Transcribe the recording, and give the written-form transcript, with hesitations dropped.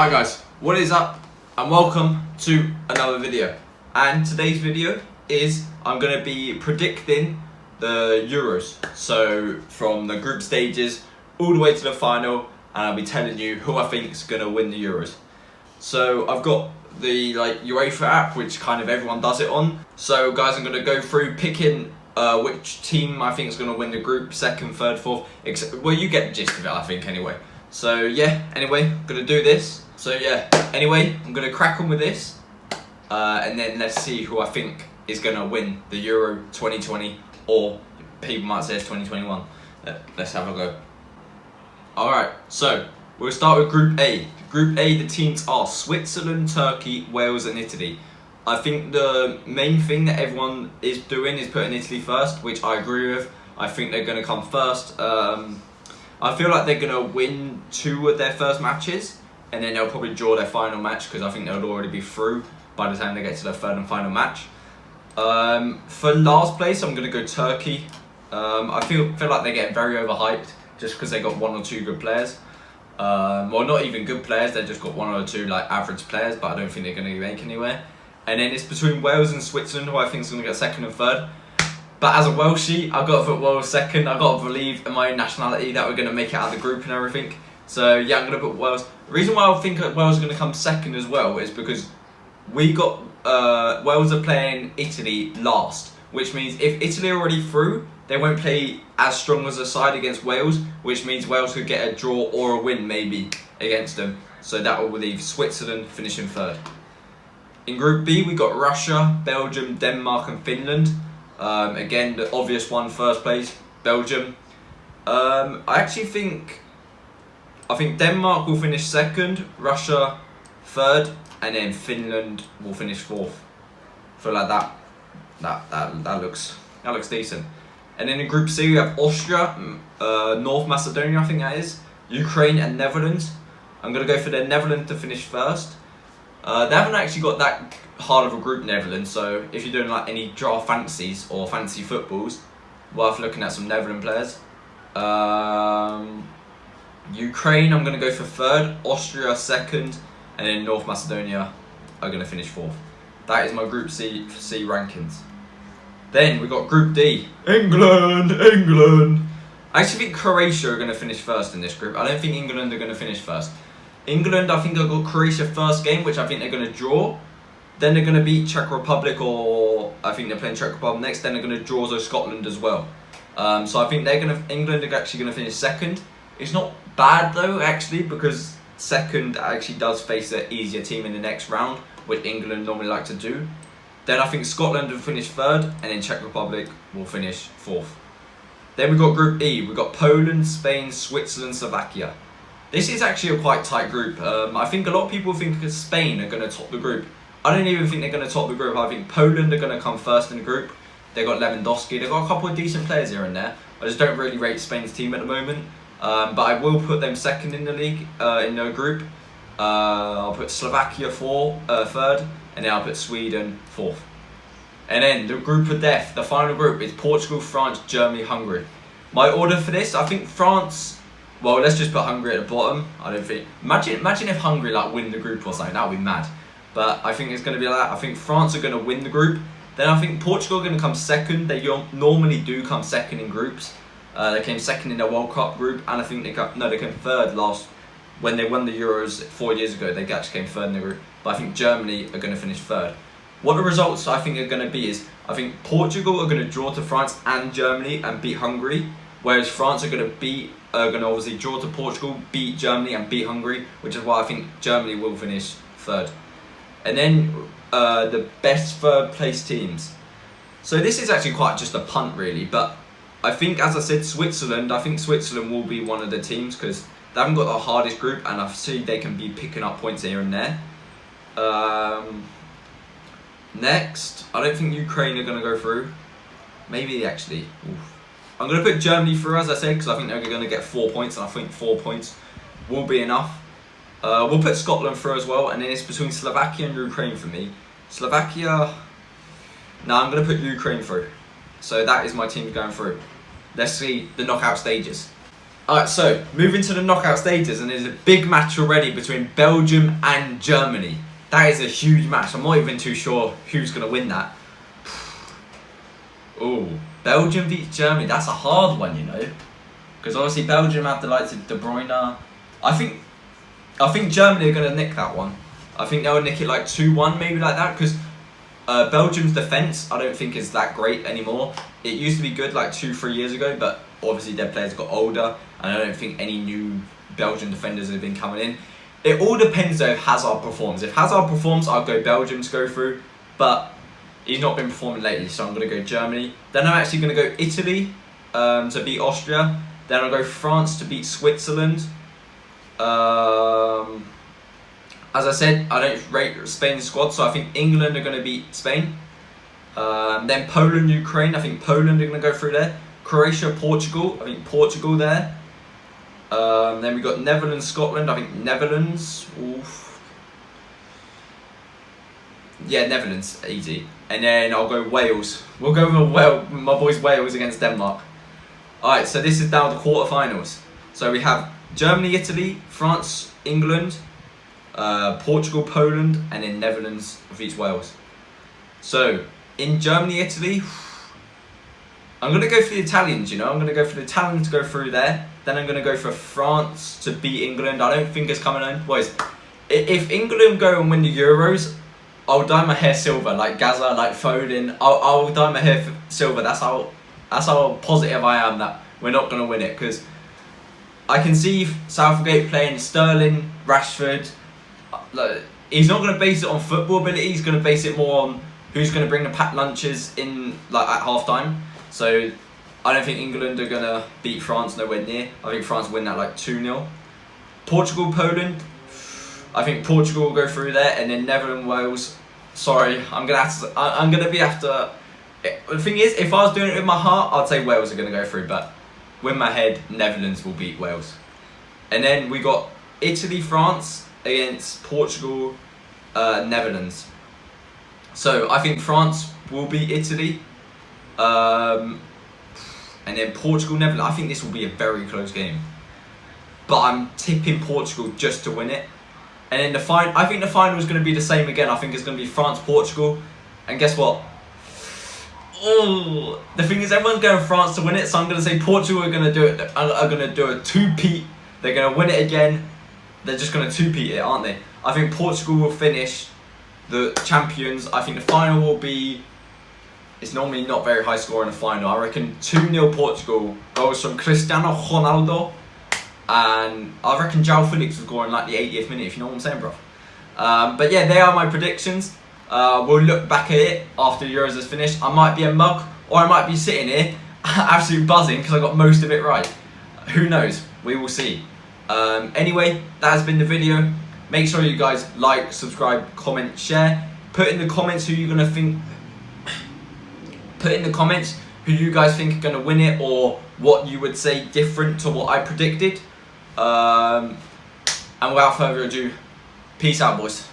Hi guys, what is up and welcome to another video. And today's video is I'm going to be predicting the Euros. So from the group stages all the way to the final, and I'll be telling you who I think is going to win the Euros. So I've got the UEFA app, which kind of everyone does it on. So guys, I'm going to go through picking which team I think is going to win the group, second, third, fourth. Well, you get the gist of it, I think, anyway. So yeah, anyway, I'm going to do this. So yeah, anyway, I'm going to crack on with this. And then let's see who I think is going to win the Euro 2020, or people might say it's 2021. Let's have a go. Alright, so we'll start with Group A. Group A, the teams are Switzerland, Turkey, Wales and Italy. I think the main thing that everyone is doing is putting Italy first, which I agree with. I think they're going to come first. I feel like they're going to win 2 of their first matches, and then they'll probably draw their final match because I think they'll already be through by the time they get to their third and final match. For last place, I'm going to go Turkey. I feel like they're getting very overhyped just because they got 1 or 2 good players. Well, not even good players, they've just got 1 or 2 average players, but I don't think they're going to make anywhere. And then it's between Wales and Switzerland, who I think is going to get second and third. But as a Welshie, I've got to put Wales second. I've got to believe in my own nationality that we're going to make it out of the group and everything. So yeah, I'm going to put Wales. The reason why I think Wales is going to come second as well is because we got Wales are playing Italy last, which means if Italy are already through, they won't play as strong as a side against Wales, which means Wales could get a draw or a win maybe against them. So that will leave Switzerland finishing third. In Group B, we got Russia, Belgium, Denmark and Finland. Again, the obvious one, first place, Belgium. I think Denmark will finish second, Russia third, and then Finland will finish fourth. I feel like that looks decent. And then in Group C, we have Austria, North Macedonia, I think that is, Ukraine and Netherlands. I'm going to go for the Netherlands to finish first. They haven't actually got that hard of a group, Netherlands, so if you're doing any draft fantasies or fantasy footballs, worth looking at some Netherlands players. Ukraine, I'm going to go for third, Austria second, and then North Macedonia are going to finish fourth. That is my Group C rankings. Then we got Group D, England. I actually think Croatia are going to finish first in this group. I don't think England are going to finish first. England, I think they'll go Croatia first game, which I think they're going to draw. Then they're going to beat Czech Republic, or I think they're playing Czech Republic next. Then they're going to draw Scotland as well. So I think England are actually going to finish second. It's not bad though, actually, because second actually does face an easier team in the next round, which England normally like to do. Then I think Scotland will finish third, and then Czech Republic will finish fourth. Then we've got Group E. We've got Poland, Spain, Switzerland, Slovakia. This is actually a quite tight group. I think a lot of people think Spain are going to top the group. I don't even think they're going to top the group. I think Poland are going to come first in the group. They've got Lewandowski. They've got a couple of decent players here and there. I just don't really rate Spain's team at the moment. But I will put them second in the league, in the group. I'll put Slovakia third, and then I'll put Sweden fourth. And then the group of death, the final group, is Portugal, France, Germany, Hungary. My order for this, I think France. Well, let's just put Hungary at the bottom. I don't think. Imagine if Hungary win the group or something. That would be mad. But I think it's going to be like that. I think France are going to win the group. Then I think Portugal are going to come second. They normally do come second in groups. They came second in the World Cup group, and I think they came third last when they won the Euros 4 years ago. They actually came third in the group. But I think Germany are going to finish third. What the results I think are going to be is I think Portugal are going to draw to France and Germany and beat Hungary, whereas France are going to obviously draw to Portugal, beat Germany and beat Hungary, which is why I think Germany will finish third. And then the best third place teams. So this is actually quite just a punt really, but I think, as I said, I think Switzerland will be one of the teams because they haven't got the hardest group, and I see they can be picking up points here and there. Next, I don't think Ukraine are going to go through. Maybe actually. Oof. I'm going to put Germany through, as I said, because I think they're going to get 4 points, and I think 4 points will be enough. We'll put Scotland through as well, and then it's between Slovakia and Ukraine for me. Slovakia. No, I'm going to put Ukraine through. So that is my team going through. Let's see the knockout stages. Alright, so moving to the knockout stages, and there's a big match already between Belgium and Germany. That is a huge match. I'm not even too sure who's going to win that. Oh, Belgium beats Germany. That's a hard one, you know, because obviously Belgium have the likes of De Bruyne. I think Germany are going to nick that one. I think they'll nick it like 2-1, maybe like that, because Belgium's defence I don't think is that great anymore. It used to be good like 2-3 years ago, but obviously their players got older, and I don't think any new Belgian defenders have been coming in. It all depends though if Hazard performs. If Hazard performs, I'll go Belgium to go through, but he's not been performing lately, so I'm going to go Germany. Then I'm actually going to go Italy to beat Austria. Then I'll go France to beat Switzerland. As I said, I don't rate Spain's squad, so I think England are going to beat Spain. Then Poland, Ukraine, I think Poland are going to go through there. Croatia, Portugal, I think Portugal there. Then we got Netherlands, Scotland, I think Netherlands. Oof. Yeah, Netherlands, easy. And then I'll go Wales. We'll go with my boys Wales against Denmark. Alright, so this is down to quarterfinals. So we have Germany, Italy, France, England, Portugal, Poland, and then Netherlands defeats Wales. So in Germany, Italy, I'm going to go for the Italians, you know. I'm going to go for the Italians to go through there. Then I'm going to go for France to beat England. I don't think it's coming on. Boys, if England go and win the Euros, I'll dye my hair silver, like Gaza, like Foden. I'll dye my hair silver. That's how positive I am that we're not going to win it. Because I can see Southgate playing Sterling, Rashford. Like, he's not going to base it on football ability. He's going to base it more on who's going to bring the packed lunches in, like at half time. So I don't think England are going to beat France nowhere near. I think France win that like 2-0. Portugal, Poland. I think Portugal will go through there, and then Netherlands, Wales. Sorry, I'm gonna be after. The thing is, if I was doing it with my heart, I'd say Wales are gonna go through, but with my head, Netherlands will beat Wales. And then we got Italy, France against Portugal, Netherlands. So I think France will beat Italy, and then Portugal, Netherlands. I think this will be a very close game, but I'm tipping Portugal just to win it. And then I think the final is going to be the same again. I think it's going to be France, Portugal, and guess what? Oh, the thing is, everyone's going France to win it, so I'm going to say Portugal are going to do it. Are going to do a two-peat. They're going to win it again. They're just going to two-peat it, aren't they? I think Portugal will finish the champions. I think the final will be. It's normally not very high score in the final. I reckon 2-0 Portugal. Goals from Cristiano Ronaldo. And I reckon João Felix will score in like the 80th minute, if you know what I'm saying, bro. But yeah, they are my predictions. We'll look back at it after the Euros is finished. I might be a mug, or I might be sitting here absolutely buzzing because I got most of it right. Who knows? We will see. Anyway, that has been the video. Make sure you guys like, subscribe, comment, share. Put in the comments who you're gonna think. Put in the comments who you guys think are gonna win it, or what you would say different to what I predicted. And without further ado, peace out, boys.